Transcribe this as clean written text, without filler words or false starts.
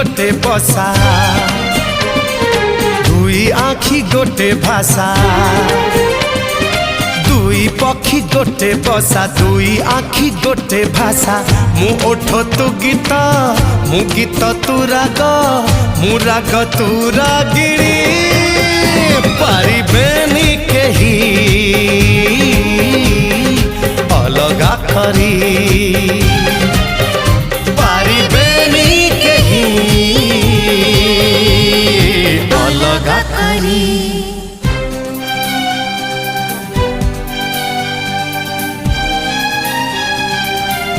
गोटे बसा दुई आखि गोटे भाषा दुई पक्षी गोटे बसा दुई आखि गोटे भाषा मु ओठ तू गीत मु गीत तू राग मु राग तू रागिणी पारिबेनी केही अलगा करी।